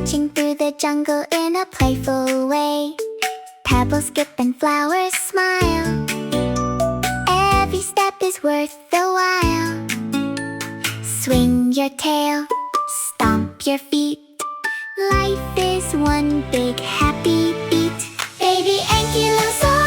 marching through the jungle in a playful way. Pebbles skip and flowers smile. Every step is worth the while. Swing your tail, stomp your feet. Life is one big happy beat. Baby Ankylosaurus,